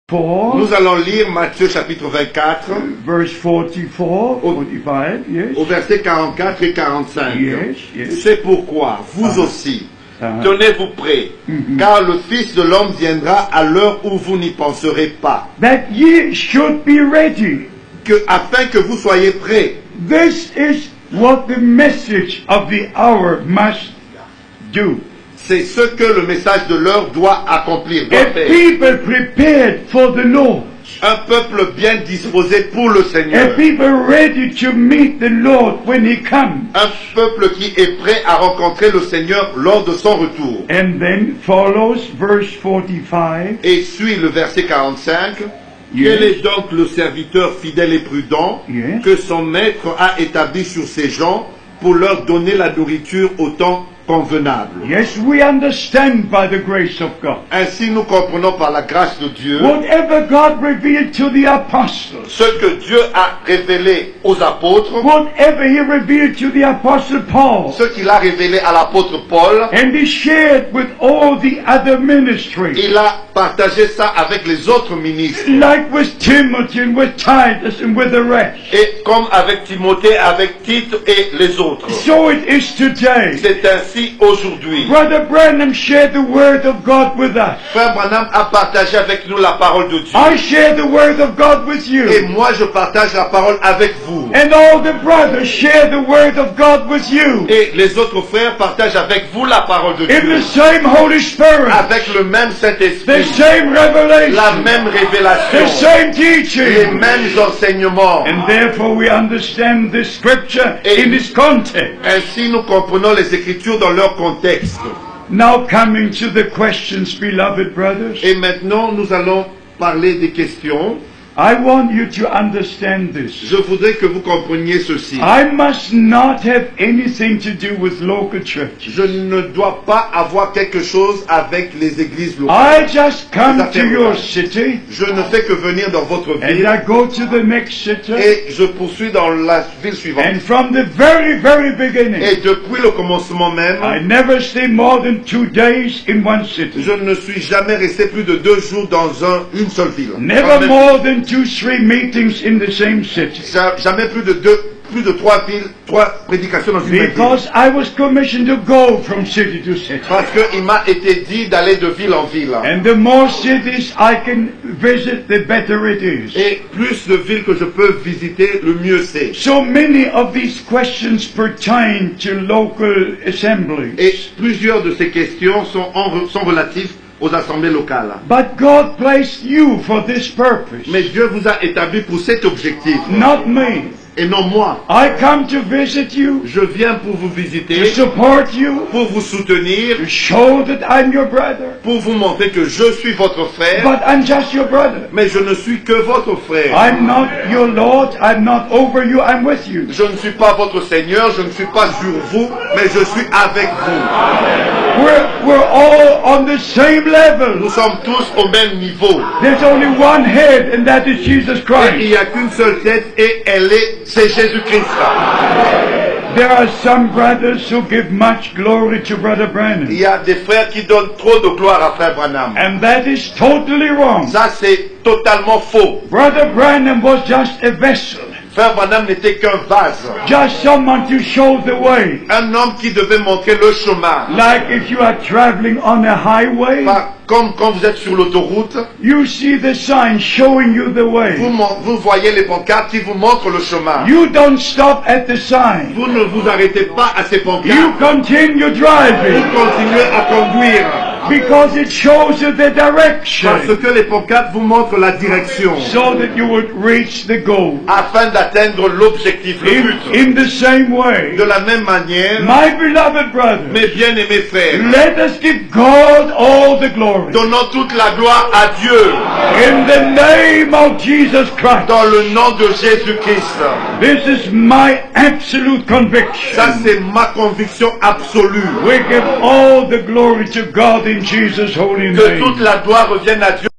Nous allons lire Matthieu chapitre 24, verse 44, 45, yes. au verset 44 et 45. Yes. C'est pourquoi, vous aussi, tenez-vous prêts, car le Fils de l'homme viendra à l'heure où vous n'y penserez pas. That ye should be ready. Afin que vous soyez prêts. This is what the message of the hour must do. C'est ce que le message de l'heure doit accomplir. A people prepared for the Lord. Un peuple bien disposé pour le A Seigneur. people ready to meet the Lord when He comes. Un peuple qui est prêt à rencontrer le Seigneur lors de son retour. And then follows verse 45. Et suit le verset 45. Yes. Quel est donc le serviteur fidèle et prudent Yes. que son maître a établi sur ses gens pour leur donner la nourriture au temps convenable? Yes, we understand by the grace of God. Ainsi nous comprenons par la grâce de Dieu Whatever God revealed to the apostles, ce que Dieu a révélé aux apôtres, whatever He revealed to the apostle Paul, ce qu'il a révélé à l'apôtre Paul, and He shared with all the other ministries, il a partagé ça avec les autres ministres. like with Timothy and with Titus and with the rest. Et comme avec Timothée, avec Tite et les autres. So it is today. C'est ainsi aujourd'hui. Brother Branham shared the Word of God with us. Frère Branham a partagé avec nous la parole de Dieu. I share the Word of God with Et you. moi je partage la parole avec vous. And all the brothers share the Word of God with you. Et les autres frères partagent avec vous la parole de In Dieu. the same Holy Spirit, Avec le même the Saint-Esprit. same La revelation, même the révélation. same Les teaching. mêmes enseignements. And therefore we understand this scripture in its context. Ainsi nous comprenons les Écritures dans leur contexte. Now coming to the questions, beloved brothers, Et maintenant nous allons parler des questions. I want you to understand this. Je voudrais que vous compreniez ceci. I must not have anything to do with local churches. Je ne dois pas avoir quelque chose avec les églises locales. I just come to your city Je ne fais que venir dans votre and ville I go to the next city. et je poursuis dans la ville suivante. And from the very, very beginning, Et depuis le commencement même, I never stay more than 2 days in one city. je ne suis jamais resté plus de 2 jours dans une seule ville. Never more than 2-3 meetings in the same city. Jamais plus de 3 villes, 3 prédications dans une même ville. Because I was commissioned to go from city to city. Parce qu'il m'a été dit d'aller de ville en ville. And the more cities I can visit, the better it is. Et plus de villes que je peux visiter, le mieux c'est. So many of these questions pertain to local assemblies. Et plusieurs de ces questions sont relatives aux assemblées locales. But God placed you for this purpose, Mais Dieu vous a établi pour cet objectif. not me. Et non moi. I come to visit you, Je viens pour vous to visiter, support you, pour vous soutenir, to show that I'm your brother. pour vous montrer que je suis votre frère, But I'm just your brother. mais je ne suis que votre frère. I'm not your Lord, I'm not over you, I'm with you. Je ne suis pas votre Seigneur, je ne suis pas sur vous, mais je suis avec vous. We're all on the same level. Nous sommes tous au même niveau. There's only one head, and that is Jesus Et il Christ. n'y a qu'une seule tête et c'est Jésus-Christ. There are some brothers who give much glory to Brother Il Branham, y a des frères qui donnent trop de gloire à frère Branham. and that is totally wrong. Ça c'est totalement faux. Brother Branham was just a vessel, Frère Branham n'était qu'un vase. just someone to show the way. Un homme qui devait montrer le chemin. Like if you are traveling on a highway, Comme quand vous êtes sur l'autoroute, you see the sign showing you the way. vous voyez les pancartes qui vous montrent le chemin. You don't stop at the sign. Vous ne vous arrêtez pas à ces You pancartes. continue Vous driving continuez à conduire. because it shows you the Parce direction que les pancartes vous montrent la direction. so that you would reach the goal. Afin d'atteindre l'objectif, le but. In the same way, De la même manière, my beloved brothers, mes bien-aimés frères, let us give God all the glory. donnons toute la gloire à Dieu. In the name of Jesus Christ. Dans le nom de Jésus-Christ. This is my absolute conviction. Ça c'est ma conviction absolue. We give all the glory to God in Jesus' holy Que toute name. la gloire revienne à Dieu.